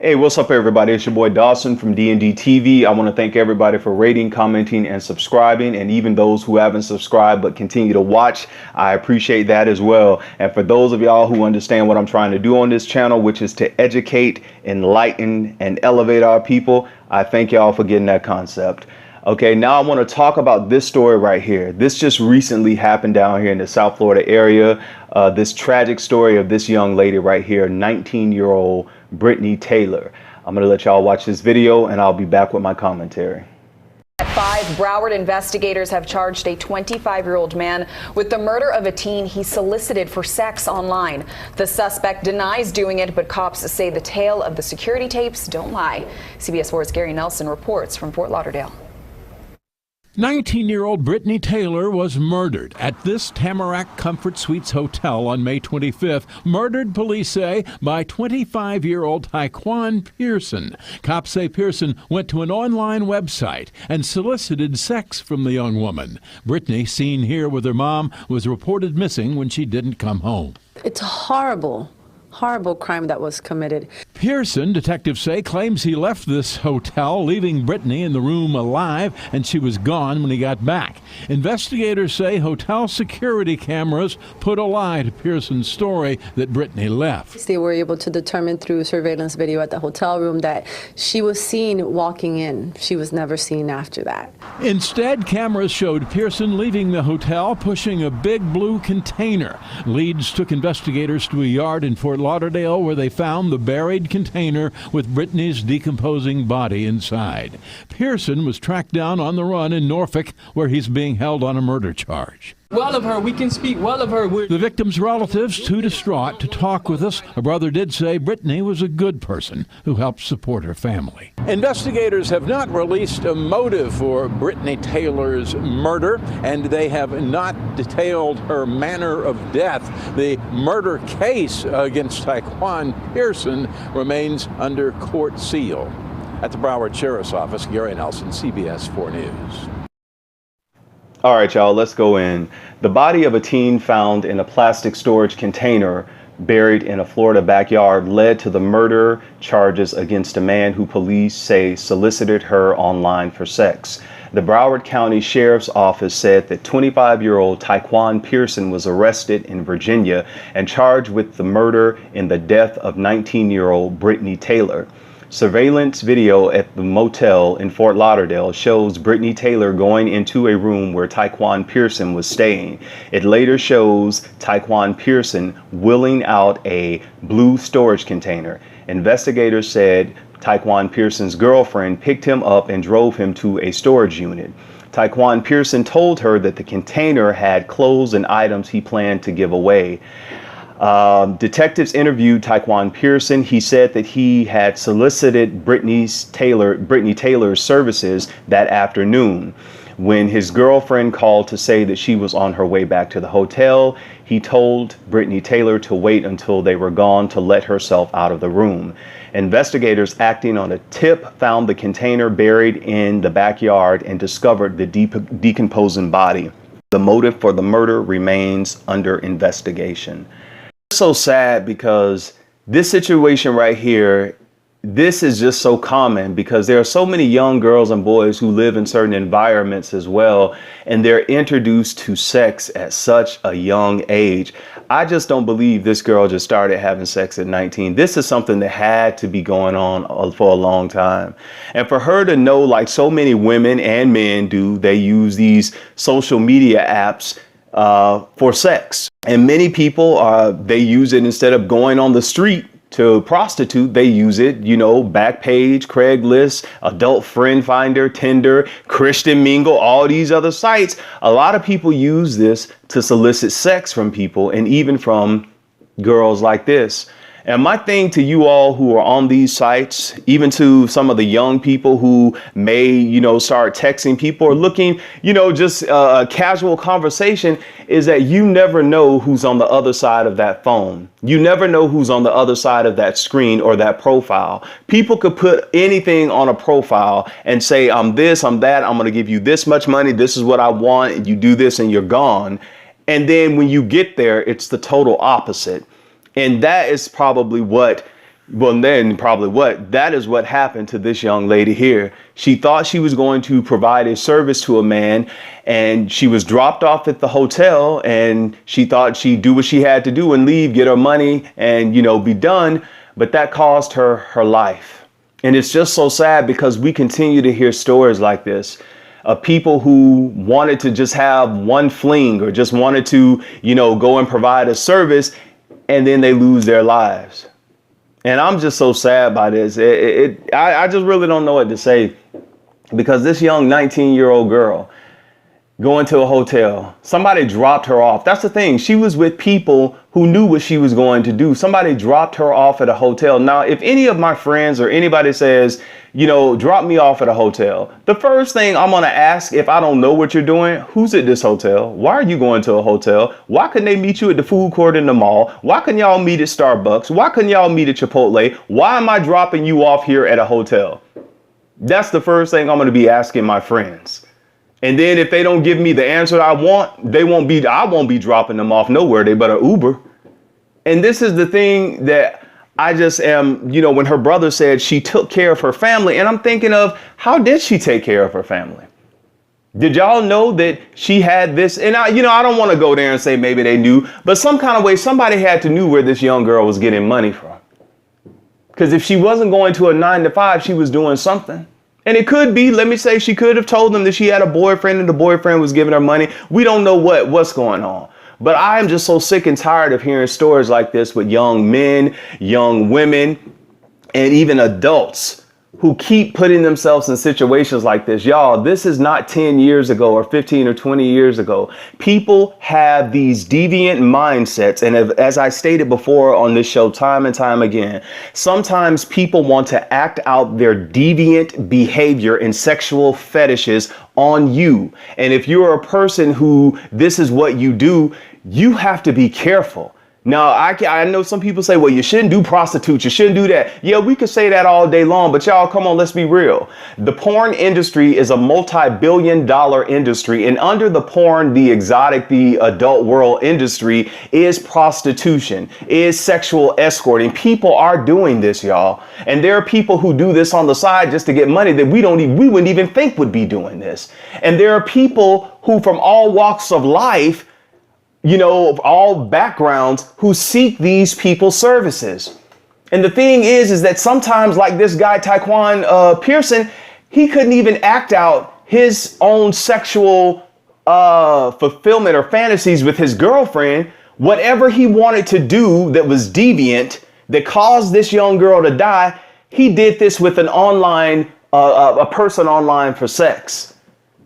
Hey, what's up everybody? It's your boy Dawson from D&D TV. I want to thank everybody for rating, commenting, and subscribing, and even those who haven't subscribed but continue to watch. I appreciate that as well. And for those of y'all who understand what I'm trying to do on this channel, which is to educate, enlighten, and elevate our people, I thank y'all for getting that concept. Okay, now I want to talk about this story right here. This just recently happened down here in the South Florida area. This tragic story of this young lady right here, 19-year-old Brittany Taylor. I'm going to let y'all watch this video and I'll be back with my commentary. At 5, Broward investigators have charged a 25-year-old man with the murder of a teen he solicited for sex online. The suspect denies doing it, but cops say the tale of the security tapes don't lie. CBS 4's Gary Nelson reports from Fort Lauderdale. 19-year-old Brittany Taylor was murdered at this Tamarack Comfort Suites hotel on May 25th. Murdered, police say, by 25-year-old Tyquan Pearson. Cops say Pearson went to an online website and solicited sex from the young woman. Brittany, seen here with her mom, was reported missing when she didn't come home. It's a horrible crime that was committed. Pearson, detectives say, claims he left this hotel, leaving Brittany in the room alive, and she was gone when he got back. Investigators say hotel security cameras put a lie to Pearson's story that Brittany left. They were able to determine through surveillance video at the hotel room that she was seen walking in. She was never seen after that. Instead, cameras showed Pearson leaving the hotel, pushing a big blue container. Leads took investigators to a yard in Fort Lauderdale where they found the buried container with Brittany's decomposing body inside. Pearson was tracked down on the run in Norfolk, where he's being held on a murder charge. Well of her, we can speak well of her. The victim's relatives, too distraught to talk with us. Her brother did say Brittany was a good person who helped support her family. Investigators have not released a motive for Brittany Taylor's murder, and they have not detailed her manner of death. The murder case against Tyquan Pearson remains under court seal. At the Broward Sheriff's Office, Gary Nelson, CBS 4 News. All right, y'all, let's go in. The body of a teen found in a plastic storage container buried in a Florida backyard led to the murder charges against a man who police say solicited her online for sex. The Broward County Sheriff's Office said that 25-year-old Tyquan Pearson was arrested in Virginia and charged with the murder in the death of 19-year-old Brittany Taylor. Surveillance video at the motel in Fort Lauderdale shows Brittany Taylor going into a room where Tyquan Pearson was staying. It later shows Tyquan Pearson wheeling out a blue storage container. Investigators said Tyquan Pearson's girlfriend picked him up and drove him to a storage unit. Tyquan Pearson told her that the container had clothes and items he planned to give away. Detectives interviewed Tyquan Pearson. He said that he had solicited Brittany Taylor's services that afternoon. When his girlfriend called to say that she was on her way back to the hotel, he told Brittany Taylor to wait until they were gone to let herself out of the room. Investigators acting on a tip found the container buried in the backyard and discovered the decomposing body. The motive for the murder remains under investigation. So sad because this situation right here, this is just so common because there are so many young girls and boys who live in certain environments as well, and they're introduced to sex at such a young age. I just don't believe this girl just started having sex at 19. This is something that had to be going on for a long time. And for her to know, like so many women and men do, they use these social media apps for sex. And many people, they use it instead of going on the street to prostitute. They use it, you know, Backpage, Craigslist, Adult Friend Finder, Tinder, Christian Mingle, all these other sites. A lot of people use this to solicit sex from people and even from girls like this. And my thing to you all who are on these sites, even to some of the young people who may, you know, start texting people or looking, you know, just a casual conversation, is that you never know who's on the other side of that phone. You never know who's on the other side of that screen or that profile. People could put anything on a profile and say, I'm this, I'm that, I'm going to give you this much money. This is what I want. And you do this and you're gone. And then when you get there, it's the total opposite. And that is probably what Well, then probably that is what happened to this young lady here. She thought she was going to provide a service to a man, and she was dropped off at the hotel, and she thought she'd do what she had to do and leave, get her money and, be done. But that cost her her life. And it's just so sad because we continue to hear stories like this of people who wanted to just have one fling or just wanted to, go and provide a service, and then they lose their lives. And I'm just so sad by this. I just really don't know what to say, because this young 19-year-old girl going to a hotel, somebody dropped her off. That's the thing. She was with people who knew what she was going to do. Somebody dropped her off at a hotel. Now, if any of my friends or anybody says, drop me off at a hotel, the first thing I'm going to ask, if I don't know what you're doing, who's at this hotel? Why are you going to a hotel? Why couldn't they meet you at the food court in the mall? Why couldn't y'all meet at Starbucks? Why couldn't y'all meet at Chipotle? Why am I dropping you off here at a hotel? That's the first thing I'm going to be asking my friends. And then if they don't give me the answer I want, I won't be dropping them off nowhere. They better Uber. And this is the thing that I just am, when her brother said she took care of her family, and I'm thinking of, how did she take care of her family? Did y'all know that she had this? And I don't want to go there and say maybe they knew, but some kind of way, somebody had to knew where this young girl was getting money from. Because if she wasn't going to a 9-to-5, she was doing something. And it could be, let me say, she could have told them that she had a boyfriend and the boyfriend was giving her money. We don't know what's going on. But I am just so sick and tired of hearing stories like this with young men, young women, and even adults who keep putting themselves in situations like this. Y'all, this is not 10 years ago or 15 or 20 years ago. People have these deviant mindsets. And as I stated before on this show time and time again, sometimes people want to act out their deviant behavior and sexual fetishes on you. And if you're a person who this is what you do, you have to be careful. Now, I know some people say, well, you shouldn't do prostitutes. You shouldn't do that. Yeah, we could say that all day long. But y'all, come on, let's be real. The porn industry is a multi-billion-dollar industry. And under the porn, the exotic, the adult world industry is prostitution, is sexual escorting. People are doing this, y'all. And there are people who do this on the side just to get money that we wouldn't even think would be doing this. And there are people who from all walks of life, of all backgrounds, who seek these people's services. And the thing is that sometimes, like this guy, Tyquan Pearson, he couldn't even act out his own sexual fulfillment or fantasies with his girlfriend. Whatever he wanted to do that was deviant, that caused this young girl to die, he did this with an online, a person online for sex.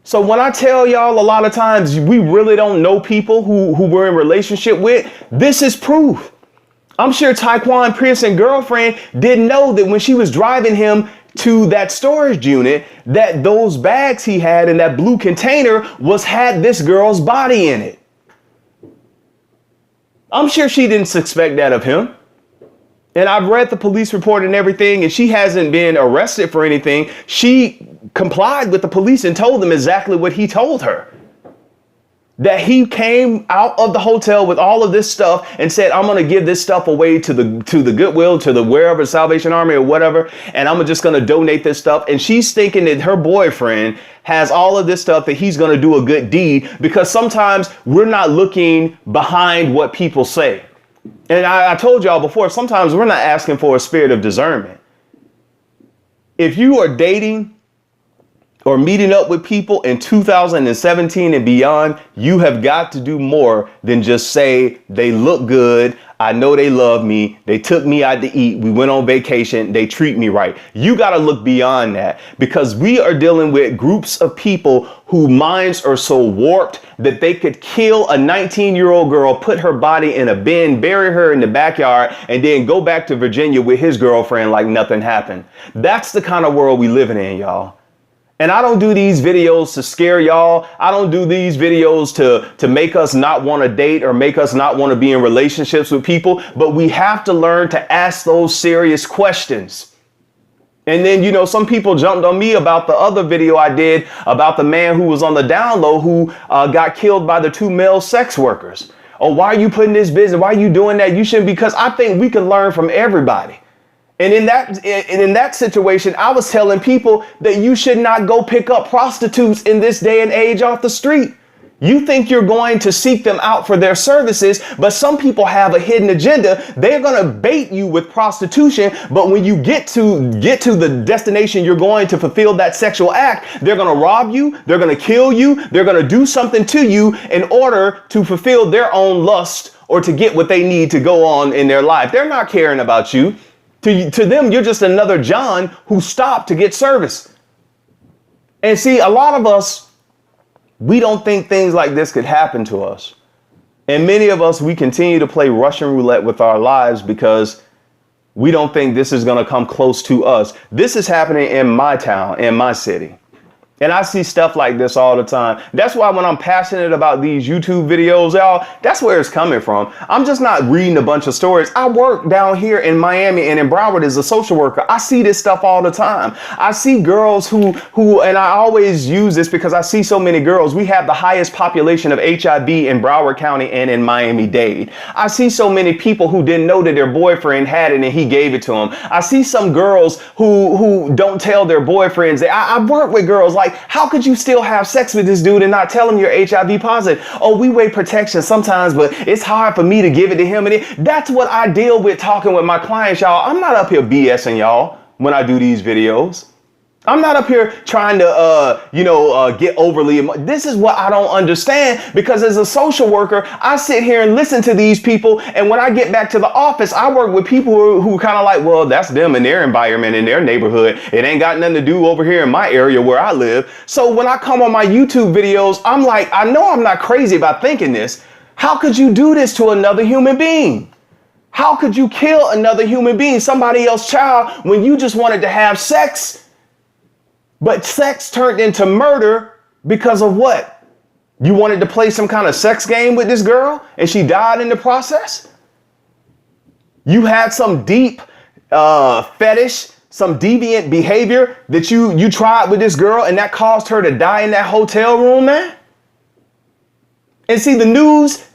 So when I tell y'all a lot of times we really don't know people who we're in relationship with, this is proof. I'm sure Tyquan Pearson's girlfriend didn't know that when she was driving him to that storage unit, that those bags he had in that blue container had this girl's body in it. I'm sure she didn't suspect that of him. And I've read the police report and everything, and she hasn't been arrested for anything. She complied with the police and told them exactly what he told her. That he came out of the hotel with all of this stuff and said, I'm going to give this stuff away to the Goodwill, to the wherever, Salvation Army or whatever. And I'm just going to donate this stuff. And she's thinking that her boyfriend has all of this stuff, that he's going to do a good deed, because sometimes we're not looking behind what people say. And I told y'all before, sometimes we're not asking for a spirit of discernment. If you are dating or meeting up with people in 2017 and beyond, you have got to do more than just say they look good. I know they love me. They took me out to eat. We went on vacation. They treat me right. You got to look beyond that, because we are dealing with groups of people whose minds are so warped that they could kill a 19-year-old girl, put her body in a bin, bury her in the backyard, and then go back to Virginia with his girlfriend like nothing happened. That's the kind of world we living in, y'all. And I don't do these videos to scare y'all. I don't do these videos to make us not want to date or make us not want to be in relationships with people. But we have to learn to ask those serious questions. And then, some people jumped on me about the other video I did about the man who was on the down low who got killed by the 2 male sex workers. Oh, why are you putting this business? Why are you doing that? You shouldn't, because I think we can learn from everybody. And in that situation, I was telling people that you should not go pick up prostitutes in this day and age off the street. You think you're going to seek them out for their services, but some people have a hidden agenda. They're going to bait you with prostitution, but when you get to the destination you're going to fulfill that sexual act, they're going to rob you, they're going to kill you, they're going to do something to you in order to fulfill their own lust or to get what they need to go on in their life. They're not caring about you. To them, you're just another John who stopped to get service. And see, a lot of us, we don't think things like this could happen to us. And many of us, we continue to play Russian roulette with our lives because we don't think this is going to come close to us. This is happening in my town, in my city. And I see stuff like this all the time. That's why when I'm passionate about these YouTube videos, y'all, that's where it's coming from. I'm just not reading a bunch of stories. I work down here in Miami and in Broward as a social worker. I see this stuff all the time. I see girls who, and I always use this because I see so many girls. We have the highest population of HIV in Broward County and in Miami-Dade. I see so many people who didn't know that their boyfriend had it and he gave it to them. I see some girls who don't tell their boyfriends. I've worked with girls like, how could you still have sex with this dude and not tell him you're HIV positive? Oh, we wear protection sometimes, but it's hard for me to give it to him. And that's what I deal with talking with my clients, y'all. I'm not up here BSing y'all when I do these videos. I'm not up here trying to, get overly. This is what I don't understand, because as a social worker, I sit here and listen to these people. And when I get back to the office, I work with people who kind of like, well, that's them and their environment in their neighborhood. It ain't got nothing to do over here in my area where I live. So when I come on my YouTube videos, I'm like, I know I'm not crazy about thinking this. How could you do this to another human being? How could you kill another human being, somebody else's child, when you just wanted to have sex? But sex turned into murder because of what? You wanted to play some kind of sex game with this girl and she died in the process? You had some deep fetish, some deviant behavior that you tried with this girl and that caused her to die in that hotel room, man? And see, the news,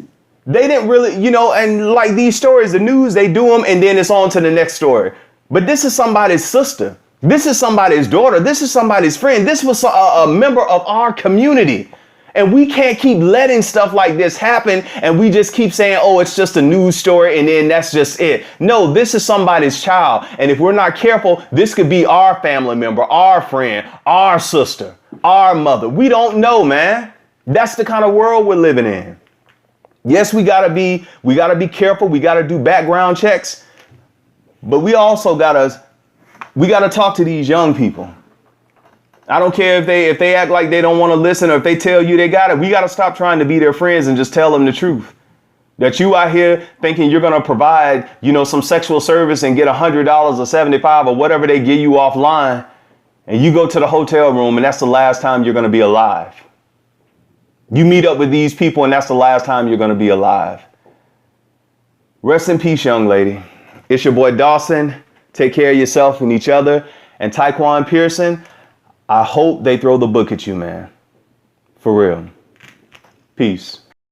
they didn't really, and like these stories, the news, they do them and then it's on to the next story. But this is somebody's sister. This is somebody's daughter. This is somebody's friend. This was a member of our community. And we can't keep letting stuff like this happen. And we just keep saying, oh, it's just a news story. And then that's just it. No, this is somebody's child. And if we're not careful, this could be our family member, our friend, our sister, our mother. We don't know, man. That's the kind of world we're living in. Yes, we gotta be careful. We gotta do background checks. But we also gotta talk to these young people. I don't care if they act like they don't want to listen or if they tell you they got it. We got to stop trying to be their friends and just tell them the truth. That you out here thinking you're going to provide, some sexual service and get $100 or $75 or whatever they give you offline. And you go to the hotel room and that's the last time you're going to be alive. You meet up with these people and that's the last time you're going to be alive. Rest in peace, young lady. It's your boy Dawson. Take care of yourself and each other. And Tyquan Pearson, I hope they throw the book at you, man. For real. Peace.